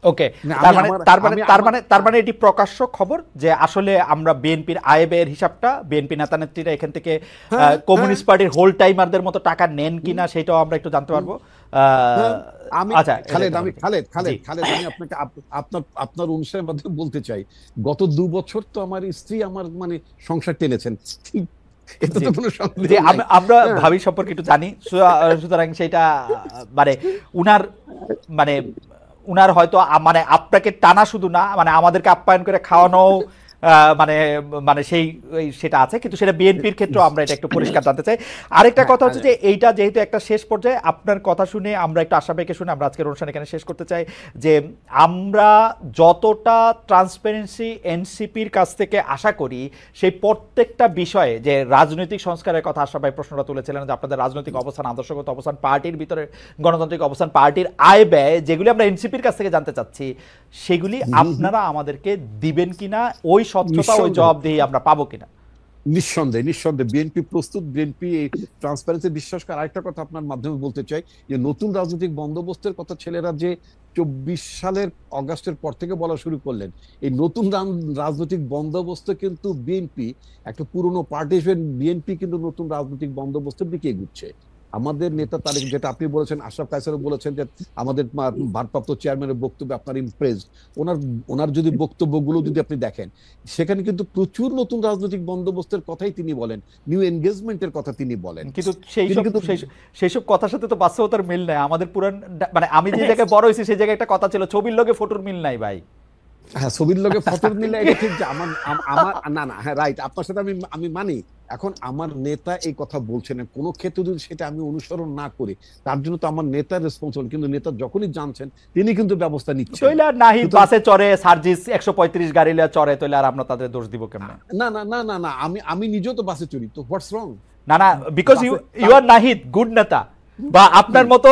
ওকে, না, তার আমি মানে আমার তার মানে আমি তার আমার মানে তার মানে এটি প্রকাশ্য খবর যে আসলে আমরা বিএনপির আয় ব্যয়ের হিসাবটা বিএনপি নেতা নেত্রীরা এখান থেকে হ্যাঁ, হ্যাঁ, কমিউনিস্ট পার্টির হোল টাইমারদের মতো টাকা নেন হুম, কিনা সেটাও আমরা একটু জানতে হুম, পারবো। হ্যাঁ। আমি আচ্ছা, এটা খালেদ একটু আমি বলবেন। খালেদ জি খালেদ খালেদ আমি আপনাকে আপনার আপনার অনুষ্ঠানের মাধ্যমে বলতে চাই, গত 2 বছর তো আমার স্ত্রী আমার মানে সংসার টেনেছেন, ঠিক, এটা জি তো কোনো সন্দেহ জি, নাই। আমরা হ্যাঁ, ভাবি সম্পর্কে একটু জানি, সুতরাং সেটা মানে উনার মানে উনার হয়তো মানে আপনাকে টানা শুধু না, মানে আমাদেরকে আপ্যায়ন করে খাওয়ানো মানে মানে সেই সেটা আছে, কিন্তু সেটা বিএনপির ক্ষেত্রেও আমরা এটা একটু পরিষ্কার জানতে চাই। আরেকটা হ্যাঁ, কথা হচ্ছে যে এইটা যেহেতু একটা শেষ পর্যায়ে, আপনার কথা শুনে আমরা একটু আশাবাদীকে শুনে আমরা আজকের অনুষ্ঠান এখানে শেষ করতে চাই যে আমরা যতটা ট্রান্সপারেন্সি এনসিপির কাছ থেকে আশা করি, সেই প্রত্যেকটা বিষয়ে যে রাজনৈতিক সংস্কারের কথা আশরাফ ভাই প্রশ্নটা তুলেছিলেন, যে আপনাদের রাজনৈতিক অবস্থান, আদর্শগত অবস্থান, পার্টির ভিতরে গণতান্ত্রিক অবস্থান, পার্টির আয় ব্যয়, যেগুলি আমরা এনসিপির কাছ থেকে জানতে চাচ্ছি, সেগুলি আপনারা আমাদেরকে দিবেন কিনা, ওই স্বচ্ছতা ওই নিঃসন্দেহে, জবাবদিহি আমরা পাবো কিনা? নিঃসন্দেহে, নিঃসন্দেহে বিএনপি প্রস্তুত। বিএনপি এই ট্রান্সপারেন্সি বিশ্বাস করে। আরেকটা কথা আপনার মাধ্যমে বলতে চাই, যে নতুন রাজনৈতিক বন্দোবস্তের কথা ছেলেরা যে 24 সালের অগাস্টের পর থেকে বলা শুরু করলেন, এই নতুন রাজনৈতিক বন্দোবস্ত কিন্তু বিএনপি একটা পুরনো পার্টি হিসেবে বিএনপি কিন্তু নতুন রাজনৈতিক বন্দোবস্তের দিকে এগুচ্ছে। আমাদের নেতা তারেক, যেটা আপনি বলেছেন, আশরাফ কায়সারও বলেছেন যে আমাদের ভারপ্রাপ্ত চেয়ারম্যানের বক্তব্যে আপনার ইমপ্রেসড। ওনার ওনার যদি বক্তব্যগুলো যদি আপনি দেখেন, সেখানে কিন্তু প্রচুর নতুন রাজনৈতিক বন্দোবস্তের কথাই তিনি বলেন, নিউ এনগেজমেন্টের কথা তিনি বলেন। কিন্তু তিনি কিন্তু সেই সব কথার সাথে তো বাস্তবতার মিল নাই। আমাদের পুরান মানে আমি যে জায়গায় বড় হয়েছি সেই জায়গায় একটা কথা ছিল, ছবির লগে ফটোর মিল নাই ভাই। হ্যাঁ, ছবির লগে ফটোর মিলে, এটা ঠিক যে আমার আমার না না, হ্যাঁ, রাইট, আপনার সাথে আমি আমি মানি। এখন আমার নেতা এই কথা বলছেন, কোন ক্ষেত্রে যদি সেটা আমি অনুসরণ না করি, তার জন্য তো আমার নেতার রেসপন্সিবল, কিন্তু নেতা যখনই জানছেন তিনি কিন্তু ব্যবস্থা নিচ্ছেন। তৈলে আর নাহিদ সুতরাং বাসে চড়ে, সার্জিস 135 গাড়ি লিয়ে চড়ে, তৈলে আর আমরা তাদের দোষ দিব কেমনে? না না না না না, আমি আমি নিজেও তো বাসে চড়ি, তো হোয়াটস রং? না না, বিকজ ইউ বাসে ইউ আর নাহিদ গুড নেতা, বা আপনার মতো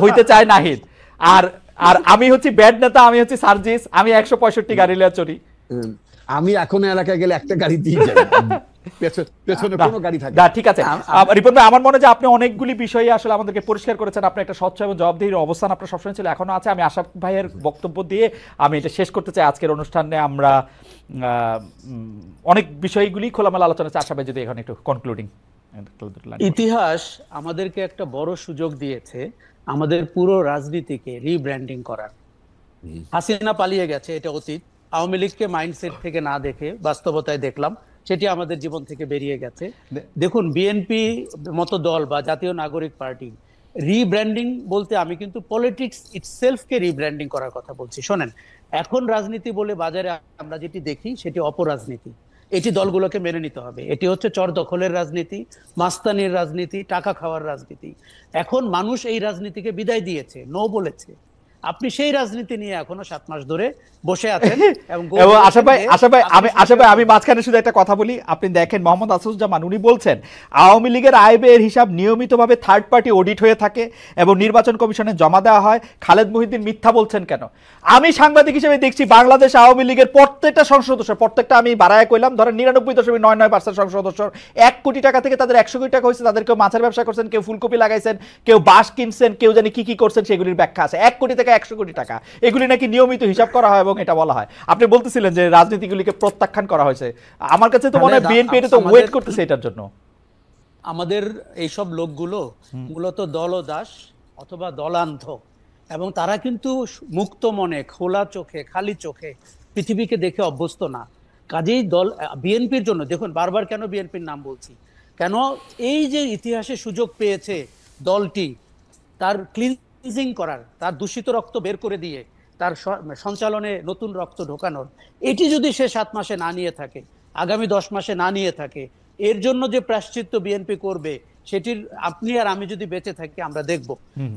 হইতে চায় নাহিদ। আর আর আমি হচ্ছি ব্যাড নেতা, আমি হচ্ছি সার্জিস, আমি 165 গাড়ি লিয়ে চড়ি। উম, আমি এখন এলাকায় গেলে একটা গাড়ি দিয়ে যাই, পেছনে কোনো গাড়ি থাকে না না। ঠিক আছে, রিপন ভাই, আমার মনে হয় যে আপনি অনেকগুলি বিষয়ে আসলে আমাদেরকে পরিষ্কার করেছেন। আপনি একটা স্বচ্ছ এবং জবাবদিহির অবস্থান আপনার সবসময় ছিল, এখনো আছে। আমি আশরাফ ভাইয়ের বক্তব্য দিয়ে আমি এটা শেষ করতে চাই আজকের অনুষ্ঠানে। আমরা অনেক বিষয়গুলি খোলামেলা আলোচনা চাই। আশরাফ ভাই যদি এখন একটু কনক্লুডিং। ইতিহাস আমাদেরকে একটা বড় সুযোগ দিয়েছে আমাদের পুরো রাজনীতিকে রিব্র্যান্ডিং করার। হাসিনা পালিয়ে গেছে, এটা অতীত। আওয়ামী লীগকে মাইন্ডসেট থেকে না দেখে বাস্তবতায় দেখলাম, সেটি আমাদের জীবন থেকে বেরিয়ে গেছে। দেখুন, বিএনপি মতো দল বা জাতীয় নাগরিক পার্টি রিব্র্যান্ডিং বলতে আমি কিন্তু পলিটিক্স ইটসেলফকে রিব্র্যান্ডিং করার কথা বলছি। শোনেন, এখন রাজনীতি বলে বাজারে আমরা যেটি দেখি সেটি অপরাজনীতি। এটি দলগুলোকে মেনে নিতে হবে। এটি হচ্ছে চর দখলের রাজনীতি, মাস্তানির রাজনীতি, টাকা খাওয়ার রাজনীতি। এখন মানুষ এই রাজনীতিকে বিদায় দিয়েছে, নো বলেছে। আপনি সেই রাজনীতি নিয়ে এখনো 7 মাস ধরে বসে আছেন এবং আশা ভাই আমি মাঝখানে শুধু একটা কথা বলি। আপনি দেখেন, মোহাম্মদ আসুজ্জামান উনি বলছেন আওয়ামী লীগের আয় ব্যয়ের হিসাব নিয়মিতভাবে থার্ড পার্টি অডিট হয়ে থাকে এবং নির্বাচন কমিশনে জমা দেওয়া হয়। খালেদ মহিউদ্দিন মিথ্যা বলছেন কেন? আমি সাংবাদিক হিসেবে দেখছি বাংলাদেশ আওয়ামী লীগের প্রত্যেকটা সংসদ সদস্য, প্রত্যেকটা আমি বাড়ায় কইলাম, ধরেন 99.99% সংসদ সদস্য 1 কোটি টাকা থেকে তাদের 100 কোটি টাকা হয়েছে। তাদের কেউ মাছের ব্যবসা করছেন, কেউ ফুলকপি লাগাইছেন, কেউ বাঁশ কিনছেন, কেউ জানি কি কি করছেন, সেগুলির ব্যাখ্যা আছে। 1 কোটি থেকে 100 কোটি টাকা, এগুলি নাকি নিয়মিত হিসাব করা হয় এবং এটা বলা হয়। আপনি বলতেছিলেন যে রাজনীতিগুলিকে প্রত্যাখ্যান করা হয়েছে। আমার কাছে তো মনে হয় বিএনপি এটা তো ওয়েট করতেছে এটার জন্য। আমাদের এইসব লোকগুলো মূলত দলদাস অথবা দলান্ধ, এবং তারা কিন্তু মুক্ত মনে, খোলা চোখে, খালি চোখে পৃথিবীকে দেখে অভ্যস্ত না। কাজেই দল বিএনপির জন্য, দেখুন বারবার কেন বিএনপির নাম বলছি, কেন এই যে ইতিহাসে সুযোগ পেয়েছে দলটি তার ক্লিনজিং করার, তার দূষিত রক্ত বের করে দিয়ে তার সঞ্চালনে নতুন রক্ত ঢোকানোর, এটি যদি সে 7 মাসে না নিয়ে থাকে, আগামী 10 মাসে না নিয়ে থাকে, এর জন্য যে প্রায়শ্চিত্ত বিএনপি করবে সেটির আপনি আর আমি যদি বেঁচে থাকি আমরা দেখব।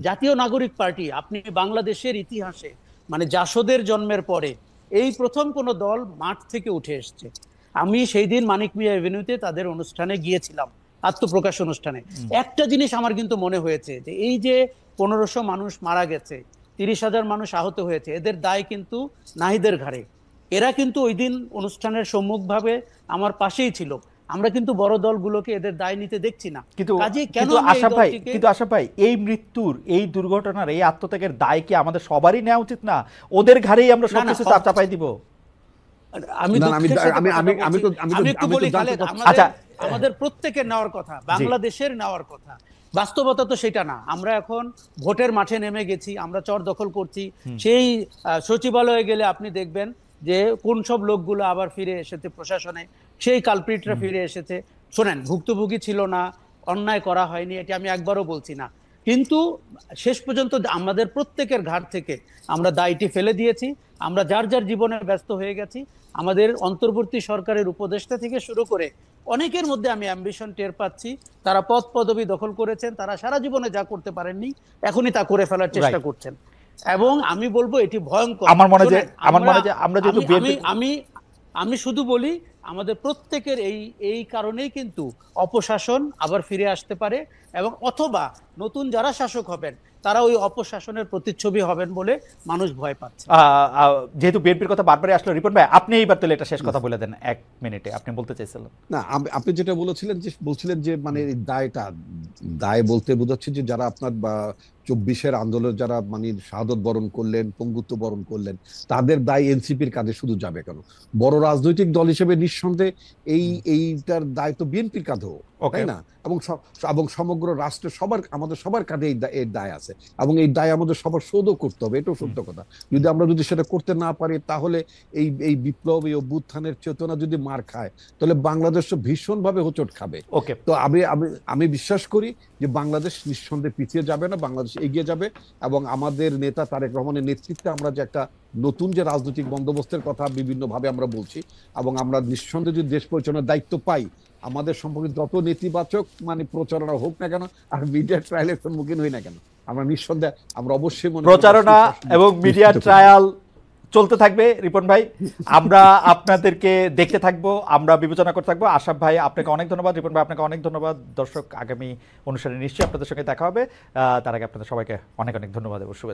জাতীয় নাগরিক পার্টি, আপনি বাংলাদেশের ইতিহাসে মানে জাসদের জন্মের পরে এই প্রথম কোন দল মাঠ থেকে উঠে এসছে। আমি সেই দিন মানিক মিয়া এভিনিউতে তাদের অনুষ্ঠানে গিয়েছিলাম, আত্মপ্রকাশ অনুষ্ঠানে। একটা জিনিস আমার কিন্তু মনে হয়েছে যে এই যে 1500 মানুষ মারা গেছে, 30,000 মানুষ আহত হয়েছে, এদের দায় কিন্তু নাহিদের ঘাড়ে। এরা কিন্তু ওই দিন অনুষ্ঠানের সম্মুখভাবে আমার পাশেই ছিল। আমরা কিন্তু বড় দলগুলোকে এদের দায় নিতে দেখছি না। কিন্তু কাজেই কেন কিন্তু আমি এই আশা ভাই দলটিকে কিন্তু আশা ভাই এই মৃত্যুর, এই দুর্ঘটনার, এই আত্মত্যাগের দায় কি আমাদের সবারই নেওয়া উচিত না? ওদের ঘাড়েই আমরা না, না, সবকিছু চাপাই দিব? আমি না, না, দুঃখের সাথে আমি কথাটা আমি বলছি। আমি তো আমি একটু আমি তো বলি জানতে খালেদ, চাচ্ছি। আচ্ছা। আমাদের প্রত্যেকের নেওয়ার কথা, বাংলাদেশের নেওয়ার কথা। বাস্তবতা তো সেটা না। আমরা এখন ভোটের মাঠে নেমে গেছি, আমরা চর দখল করছি। সেই সচিবালয়ে গেলে আপনি দেখবেন যে কোন সব লোকগুলো আবার ফিরে এসেছে প্রশাসনে, সেই কালপ্রিটরা ফিরে এসেছে। শোনেন, ভুক্তভোগী ছিল না, অন্যায় করা হয়নি, এটি আমি একবারও বলছি না, কিন্তু শেষ পর্যন্ত আমাদের প্রত্যেকের ঘাট থেকে আমরা দায়টি ফেলে দিয়েছি। আমরা যার যার জীবনে ব্যস্ত হয়ে গেছি। আমাদের অন্তর্বর্তী সরকারের উপদেষ্টা থেকে শুরু করে অনেকের মধ্যে আমি অ্যাম্বিশন টের পাচ্ছি। তারা পদ পদবি দখল করেছেন, তারা সারা জীবনে যা করতে পারেননি এখনই তা করে ফেলার চেষ্টা করছেন, এবং আমি বলবো এটি ভয়ঙ্কর। আমার মনে হয় যে আমরা যেহেতু আমি শুধু বলি, আমাদের প্রত্যেকের এই কারণেই কিন্তু অপশাসন আবার ফিরে আসতে পারে, এবং অথবা নতুন যারা শাসক হবেন তারা ওই অপশাসনের প্রতিচ্ছবি হবেন বলে মানুষ ভয় পাচ্ছে। যেহেতু বিএনপির কথা বারবারই আসলো, রিপন ভাই আপনি এইবার তাহলে এটা শেষ কথা বলে দেন 1 মিনিটে, আপনি বলতে চাইছিলেন। না, আপনি যেটা বলছিলেন যে মানে এই দায় বলতে বোঝাচ্ছে যে যারা আপনার বা 24-এর আন্দোলন যারা মানে শাহাদত বরণ করলেন, পঙ্গুত্ব বরণ করলেন, তাদের দায় এনসিপির কাঁধে শুধু যাবে কেন? বড় রাজনৈতিক দল হিসেবে নিঃসন্দেহে এইটার দায় তো বিএনপির কাঁধেও, তাই না? এবং সমগ্র রাষ্ট্রের আমাদের সবার কাঁধে এই দায় আছে, এবং এই দায় আমাদের সবার শোধও করতে হবে, এটাও সত্য কথা। আমরা যদি সেটা করতে না পারি, তাহলে এই বিপ্লব, এই অভ্যুত্থানের চেতনা যদি মার খায়, তাহলে বাংলাদেশ ভীষণভাবে হোঁচট খাবে। তো আমি বিশ্বাস করি যে বাংলাদেশ নিঃসন্দেহে পিছিয়ে যাবে না, বাংলাদেশ এগিয়ে যাবে, এবং আমাদের নেতা তারেক রহমানের নেতৃত্বে আমরা যে একটা নতুন যে রাজনৈতিক বন্দোবস্তের কথা বিভিন্ন ভাবে আমরা বলছি, এবং আমরা নিঃসন্দেহে যদি দেশ পরিচালনার দায়িত্ব পাই, আমাদের সম্পর্কে যত নেতিবাচক মানে প্রচারণা হোক না কেন, আর মিডিয়া ট্রায়ালের সম্মুখীন হই না কেন, আমরা নিঃসন্দেহে আমরা অবশ্যই প্রচারণা এবং মিডিয়া ট্রায়াল চলতে থাকবে। রিপন ভাই, আমরা আপনাদেরকে দেখতে থাকবো, আমরা বিবেচনা করতে থাকবো। আশরাফ ভাই আপনাকে অনেক ধন্যবাদ, রিপন ভাই আপনাকে অনেক ধন্যবাদ। দর্শক, আগামী অনুষ্ঠানে নিশ্চয়ই আপনাদের সঙ্গে দেখা হবে। তার আগে আপনাদের সবাইকে অনেক অনেক ধন্যবাদ এবং শুভেচ্ছা।